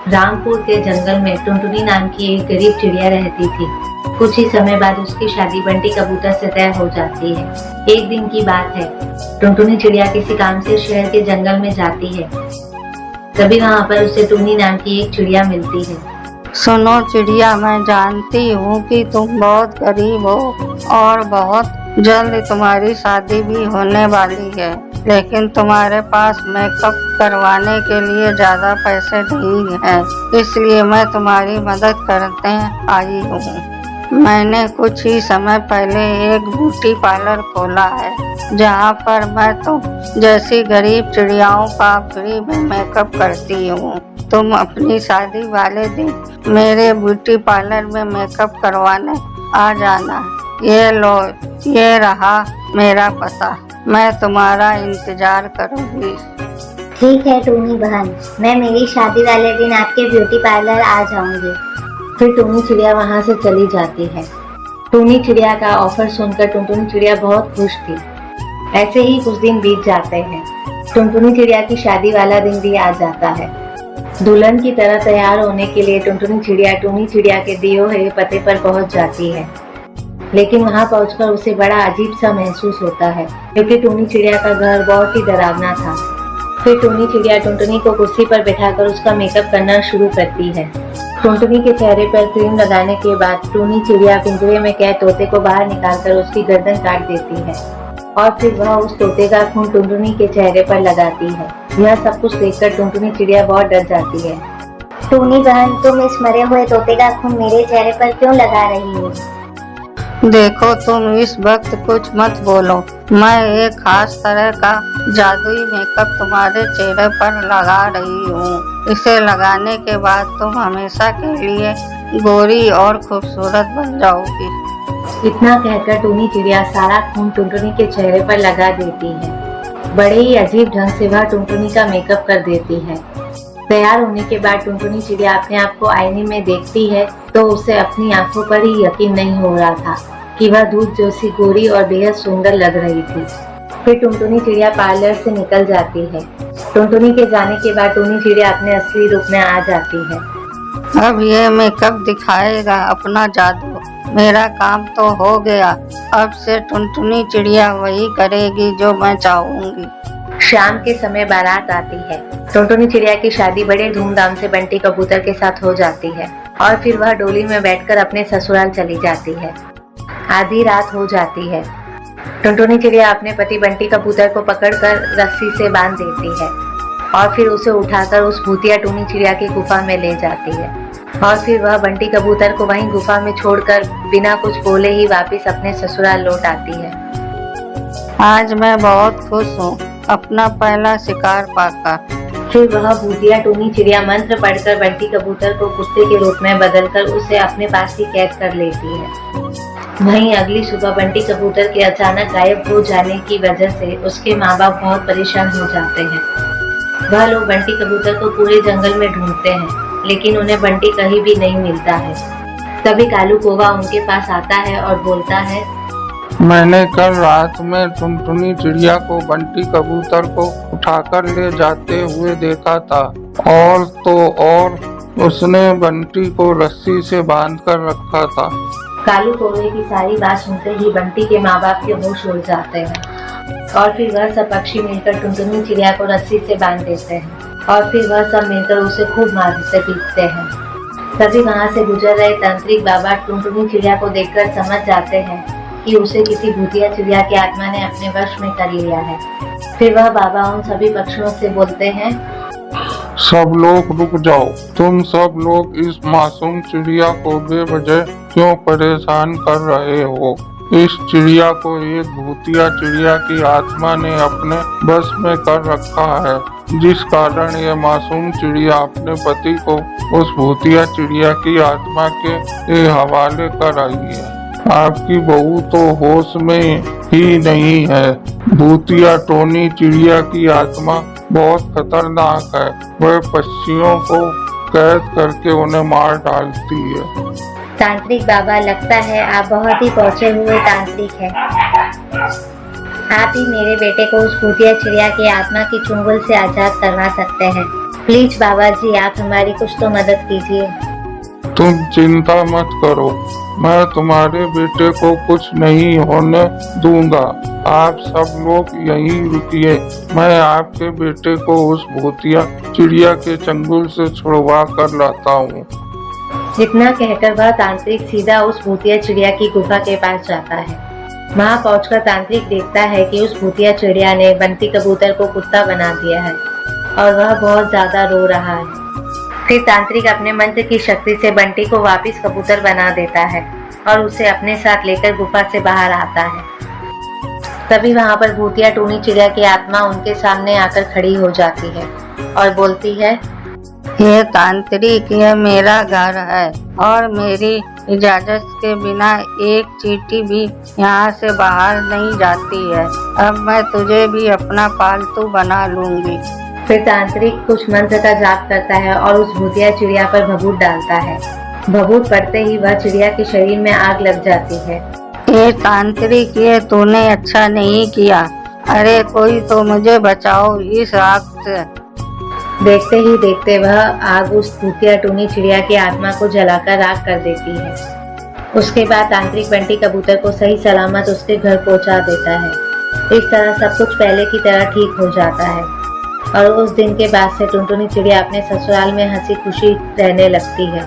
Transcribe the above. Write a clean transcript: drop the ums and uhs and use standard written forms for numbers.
रामपुर के जंगल में टुनटुनी नाम की एक गरीब चिड़िया रहती थी। कुछ ही समय बाद उसकी शादी बंटी कबूतर से तय हो जाती है। एक दिन की बात है, टुनटुनी चिड़िया किसी काम से शहर के जंगल में जाती है। तभी वहाँ पर उसे टुनी नाम की एक चिड़िया मिलती है। सुनो चिड़िया, मैं जानती हूँ कि तुम बहुत गरीब हो और बहुत जल्द तुम्हारी शादी भी होने वाली है, लेकिन तुम्हारे पास मेकअप करवाने के लिए ज्यादा पैसे नहीं है, इसलिए मैं तुम्हारी मदद करने आई हूँ। मैंने कुछ ही समय पहले एक ब्यूटी पार्लर खोला है, जहाँ पर मैं तुम जैसी गरीब चिड़ियाओं का फ्री में मेकअप करती हूँ। तुम अपनी शादी वाले दिन मेरे ब्यूटी पार्लर में मेकअप करवाने आ जाना। ये लो, ये रहा मेरा पता। मैं तुम्हारा इंतजार करूंगी। ठीक है टूनी बहन, मैं मेरी शादी वाले दिन आपके ब्यूटी पार्लर आ जाऊंगी। फिर टुनी चिड़िया वहाँ से चली जाती है। टुनी चिड़िया का ऑफर सुनकर टुनटुनी चिड़िया बहुत खुश थी। ऐसे ही कुछ दिन बीत जाते हैं। टुनटुनी चिड़िया की शादी वाला दिन भी आ जाता है। दुल्हन की तरह तैयार होने के लिए टुनटुनी चिड़िया टुनी चिड़िया के दिए हुए पते पर पहुंच जाती है, लेकिन वहां पहुंचकर उसे बड़ा अजीब सा महसूस होता है, क्योंकि टुनी चिड़िया का घर बहुत ही डरावना था। फिर टुनी चिड़िया टुनटुनी को कुर्सी पर बैठाकर उसका मेकअप करना शुरू करती है। टुनटुनी के चेहरे पर क्रीम लगाने के बाद टुनी चिड़िया पिंजरे में कैद तोते को बाहर निकालकर उसकी गर्दन काट देती है और फिर वह उस तोते का खून टुनटुनी के चेहरे पर लगाती है। यह सब कुछ देखकर टुनटुनी चिड़िया बहुत डर जाती है। टूनी बहन, तुम इस मरे हुए तोते का खून मेरे चेहरे पर क्यों लगा रही हो? देखो, तुम इस वक्त कुछ मत बोलो। मैं एक खास तरह का जादुई मेकअप तुम्हारे चेहरे पर लगा रही हूँ। इसे लगाने के बाद तुम हमेशा के लिए गोरी और खूबसूरत बन जाओगी। इतना कहकर टुनी चिड़िया सारा खून टुनटुनी के चेहरे पर लगा देती है। बड़े ही अजीब ढंग से वह टुनटुनी का मेकअप कर देती है। तैयार होने के बाद टुनटुनी चिड़िया अपने आप को आईने में देखती है तो उसे अपनी आंखों पर ही यकीन नहीं हो रहा था कि वह दूध जैसी गोरी और बेहद सुंदर लग रही थी। फिर टुनटुनी चिड़िया पार्लर से निकल जाती है। टुनटुनी के जाने के बाद टुनी चिड़िया अपने असली रूप में आ जाती है। अब ये मेकअप दिखाएगा अपना जादू। मेरा काम तो हो गया। अब से टुनटुनी चिड़िया वही करेगी जो मैं चाहूंगी। शाम के समय बारात आती है। टुनटुनी चिड़िया की शादी बड़े धूमधाम से बंटी कबूतर के साथ हो जाती है और फिर वह डोली में बैठकर अपने ससुराल चली जाती है। आधी रात हो जाती है। टुनटुनी चिड़िया अपने पति बंटी कबूतर को पकड़कर रस्सी से बांध देती है और फिर उसे उठाकर उस भूतिया टुनी चिड़िया की गुफा में ले जाती है और फिर वह बंटी कबूतर को वहीं गुफा में छोड़कर बिना कुछ बोले ही वापस अपने ससुराल लौट आती है। आज मैं बहुत खुश हूँ, अपना पहला शिकार पाकर। फिर वह भूतिया टुनी चिड़िया मंत्र पढ़कर बंटी कबूतर को कुत्ते के रूप में बदलकर उसे अपने पास ही कैद कर लेती है। वहीं अगली सुबह बंटी कबूतर के अचानक गायब हो जाने की वजह से उसके माँ बाप बहुत परेशान हो जाते हैं। वह लोग बंटी कबूतर को पूरे जंगल में ढूंढते हैं, लेकिन उन्हें बंटी कहीं भी नहीं मिलता है। तभी कालू कौवा उनके पास आता है और बोलता है, मैंने कल रात में टुनटुनी चिड़िया को बंटी कबूतर को उठाकर ले जाते हुए देखा था और तो और उसने बंटी को रस्सी से बांधकर रखा था। कालू कौवे की सारी बात सुनते ही बंटी के माँ बाप के होश उड़ जाते हैं और फिर वह सब पक्षी मिलकर टुनटुनी चिड़िया को रस्सी से बांध देते हैं और फिर वह सब मिलकर उसे खूब मारते पीटते हैं। तभी वहाँ से गुजर रहे तांत्रिक बाबा टुनटुनी चिड़िया को देखकर समझ जाते हैं कि उसे किसी भूतिया चिड़िया की आत्मा ने अपने वश में कर लिया है। फिर वह बाबा उन सभी पक्षियों से बोलते हैं, सब लोग रुक जाओ। तुम सब लोग इस मासूम चिड़िया को बेवजह क्यों परेशान कर रहे हो? इस चिड़िया को एक भूतिया चिड़िया की आत्मा ने अपने बस में कर रखा है, जिस कारण ये मासूम चिड़िया अपने पति को उस भूतिया चिड़िया की आत्मा के हवाले कर आई है। आपकी बहू तो होश में ही नहीं है। भूतिया टोनी चिड़िया की आत्मा बहुत खतरनाक है। वह पक्षियों को कैद करके उन्हें मार डालती है। तांत्रिक बाबा, लगता है आप बहुत ही पहुंचे हुए तांत्रिक हैं। आप ही मेरे बेटे को उस भूतिया चिड़िया की आत्मा की चुंगल से आजाद करवा सकते हैं। प्लीज बाबा जी, आप हमारी कुछ तो मदद कीजिए। तुम चिंता मत करो, मैं तुम्हारे बेटे को कुछ नहीं होने दूंगा। आप सब लोग यहीं रुकिए, मैं आपके बेटे को उस भूतिया चिड़िया के चंगुल से छुड़वा कर लाता हूँ। इतना कहकर वह तांत्रिक सीधा उस भूतिया चिड़िया की गुफा के पास जाता है। वहां पहुंचकर तांत्रिक देखता है कि उस भूतिया चिड़िया ने बंटी कबूतर को कुत्ता बना दिया है और वह बहुत ज्यादा रो रहा है। फिर तांत्रिक अपने मंत्र की शक्ति से बंटी को वापस कबूतर बना देता है और उसे अपने साथ लेकर गुफा से बाहर आता है। तभी वहां पर भूतिया टूनी चिड़िया की आत्मा उनके सामने आकर खड़ी हो जाती है और बोलती है, ये तांत्रिक, ये मेरा घर है और मेरी इजाजत के बिना एक चींटी भी यहाँ से बाहर नहीं जाती है। अब मैं तुझे भी अपना पालतू बना लूंगी। फिर तांत्रिक कुछ मंत्र का जाप करता है और उस भूतिया चिड़िया पर भभूत डालता है। भभूत पड़ते ही वह चिड़िया के शरीर में आग लग जाती है। ये तांत्रिक, ये तूने अच्छा नहीं किया। अरे कोई तो मुझे बचाओ इस आग से। देखते ही देखते वह आग उस भूतिया टूनी चिड़िया की आत्मा को जलाकर राख कर देती है। उसके बाद तांत्रिक बंटी कबूतर को सही सलामत उसके घर पहुंचा देता है। इस तरह सब कुछ पहले की तरह ठीक हो जाता है और उस दिन के बाद से टुनटुनी चिड़िया अपने ससुराल में हंसी खुशी रहने लगती है।